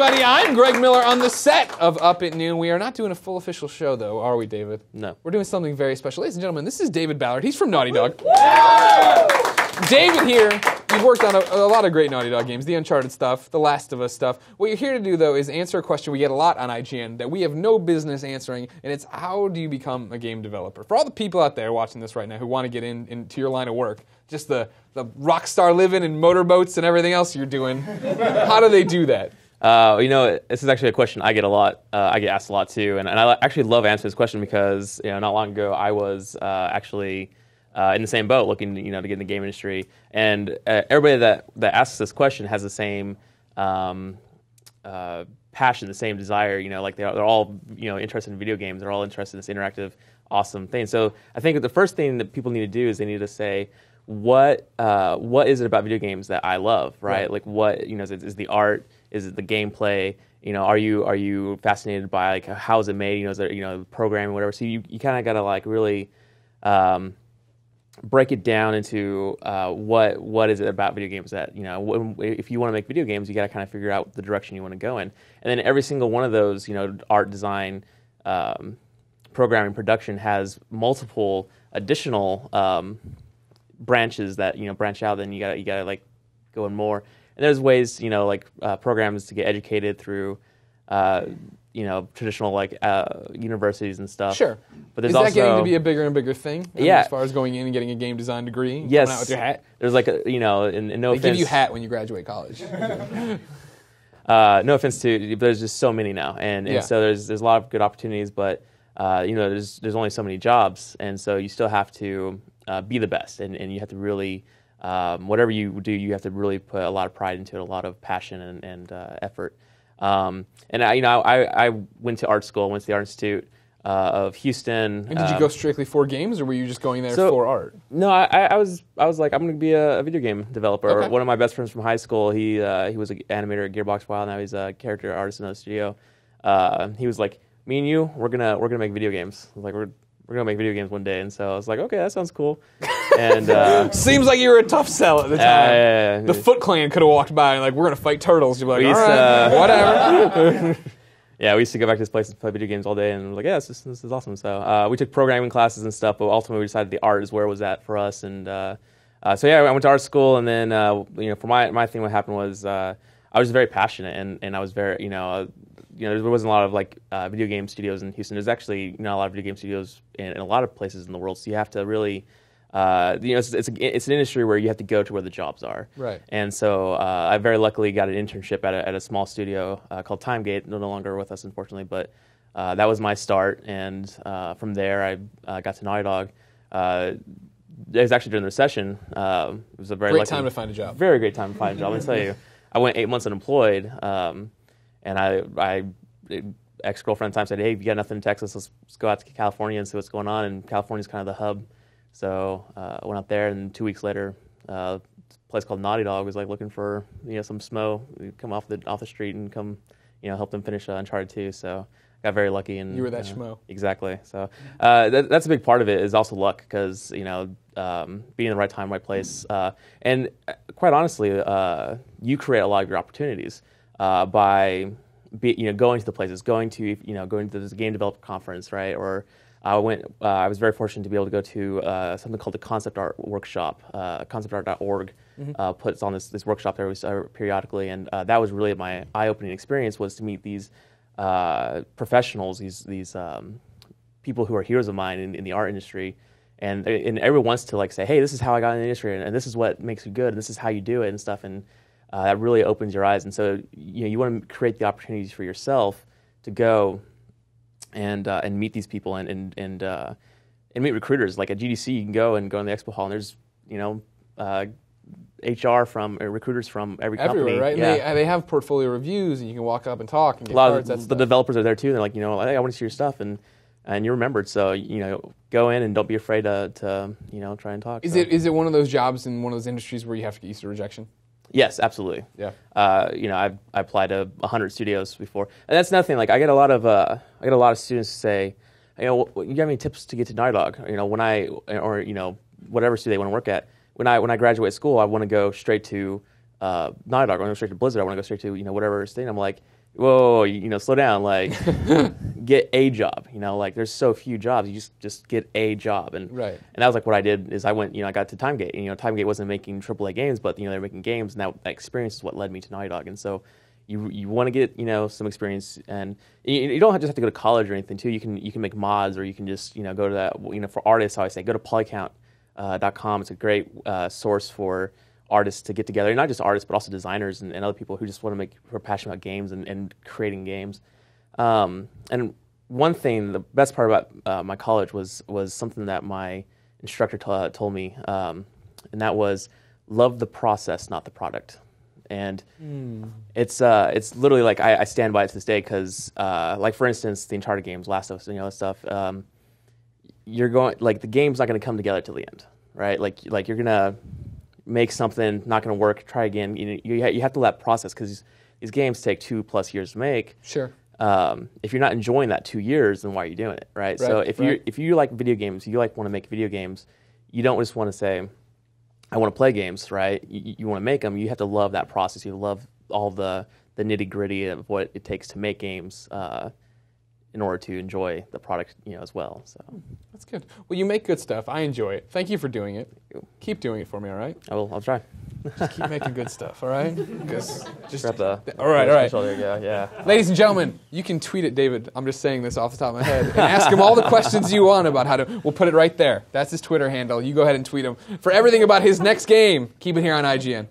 everybody. I'm Greg Miller on the set of Up at Noon. We are not doing a full official show, though, are we, David? No. We're doing something very special. Ladies and gentlemen, this is David Ballard. He's from Naughty Dog. David here, you've worked on a lot of great Naughty Dog games, the Uncharted stuff, the Last of Us stuff. What you're here to do, though, is answer a question we get a lot on IGN that we have no business answering, and it's how do you become a game developer? For all the people out there watching this right now who want to get into your line of work, just the rock star living and motorboats and everything else you're doing, how do they do that? This is actually a question I get a lot. I get asked a lot too, and I actually love answering this question because not long ago I was actually in the same boat, looking to get in the game industry, and everybody that asks this question has the same passion, the same desire. Like they're all interested in video games. They're all interested in this interactive, awesome thing. So I think the first thing that people need to do is they need to say, what is it about video games that I love, right? Like what is the art? Is it the gameplay? Are you fascinated by like how is it made? Is there programming, whatever? So you kind of got to like really break it down into what is it about video games that if you want to make video games, you got to kind of figure out the direction you want to go in, and then every single one of those art, design, programming, production has multiple additional branches that branch out. Then you gotta like go in more. And there's ways, like programs to get educated through, traditional like universities and stuff. Sure. But there's Is that also getting to be a bigger and bigger thing? Yeah. As far as going in and getting a game design degree, yes. coming out with your hat. There's like and no offense. They give you a hat when you graduate college. No offense to, but there's just so many now, and so there's a lot of good opportunities, but there's only so many jobs, and so you still have to be the best, and you have to really. Whatever you do, you have to really put a lot of pride into it, a lot of passion and effort. And I went to art school, went to the Art Institute of Houston. And did you go strictly for games, or were you just going there for art? No, I was like, I'm going to be a video game developer. Okay. One of my best friends from high school, he was an animator at Gearbox for a while. Now he's a character artist in the studio. He was like, me and you, we're gonna make video games. I was like, we're gonna make video games one day, and so I was like, okay, that sounds cool. And seems like you were a tough sell at the time. Yeah. The Foot Clan could have walked by and like, we're gonna fight turtles. You'd be like, all right, whatever. Yeah, we used to go back to this place and play video games all day, and we're like, yeah, this is awesome. So we took programming classes and stuff, but ultimately we decided the art is where it was at for us. And so yeah, I went to art school, and then for my thing, what happened was I was very passionate, and I was very there wasn't a lot of like video game studios in Houston. There's actually not a lot of video game studios in a lot of places in the world. So you have to really, it's an industry where you have to go to where the jobs are. Right. And so I very luckily got an internship at a small studio called Timegate. No longer with us, unfortunately, but that was my start. And from there, I got to Naughty Dog. It was actually during the recession. It was a very great time to find a job. Very great time to find a job. I'll tell you, I went 8 months unemployed. And I ex-girlfriend at the time said, hey, if you got nothing in Texas, let's go out to California and see what's going on. And California's kind of the hub. So I went out there, and 2 weeks later, a place called Naughty Dog was like looking for some smo, come off the street and come help them finish Uncharted 2. So I got very lucky. And you were that schmo. Exactly. So that's a big part of it is also luck, because being in the right time, right place. And quite honestly, you create a lot of your opportunities. By going to the places, going to this game developer conference, right? Or I was very fortunate to be able to go to something called the Concept Art Workshop. ConceptArt.org puts on this workshop there periodically, and that was really my eye-opening experience, was to meet these professionals, these people who are heroes of mine in the art industry, and everyone wants to like say, hey, this is how I got in the industry, and this is what makes you good, and this is how you do it and stuff, and that really opens your eyes. And so you want to create the opportunities for yourself to go and meet these people and meet recruiters. Like at GDC, you can go in the expo hall, and there's HR from recruiters from every company. Everywhere, right? Yeah. And they have portfolio reviews, and you can walk up and talk and get a lot cards. of the developers are there too. They're like, hey, I want to see your stuff, and you're remembered. So go in and don't be afraid to try and talk. Is it one of those jobs in one of those industries where you have to get used to rejection? Yes, absolutely. Yeah. I applied to 100 studios before, and that's another thing. Like I get a lot of students say, you have any tips to get to Naughty Dog? Whatever studio they want to work at. When I graduate school, I want to go straight to Naughty Dog. I want to go straight to Blizzard. I want to go straight to whatever state. I'm like, whoa, slow down. Like, get a job. Like there's so few jobs. You just get a job. And Right. and that was like what I did is I went, I got to TimeGate. And, TimeGate wasn't making AAA games, but they were making games, and that experience is what led me to Naughty Dog. And so you want to get some experience, and you don't just have to go to college or anything too. You can make mods, or you can just go to that. For artists, I always say go to polycount.com. It's a great source for artists to get together, and not just artists, but also designers and other people who just want to who are passionate about games and creating games. And one thing, the best part about my college was something that my instructor told me, and that was love the process, not the product. And it's literally like I stand by it to this day because, like for instance, the Uncharted games, Last of Us, that stuff. You're going the game's not going to come together till the end, right? Like you're gonna make something, not going to work, try again. You have to let that process because these games take 2+ years to make. Sure. If you're not enjoying that 2 years, then why are you doing it, right? So if you like video games, you want to make video games, you don't just want to say, I want to play games, right? You want to make them. You have to love that process. You love all the nitty gritty of what it takes to make games in order to enjoy the product, as well. So that's good. Well, you make good stuff. I enjoy it. Thank you for doing it. Keep doing it for me, all right? I'll try. Just keep making good stuff, all right? Just grab the. All right. There you go. Yeah. Ladies and gentlemen, you can tweet at David. I'm just saying this off the top of my head, and ask him all the questions you want about how to. We'll put it right there. That's his Twitter handle. You go ahead and tweet him for everything about his next game. Keep it here on IGN.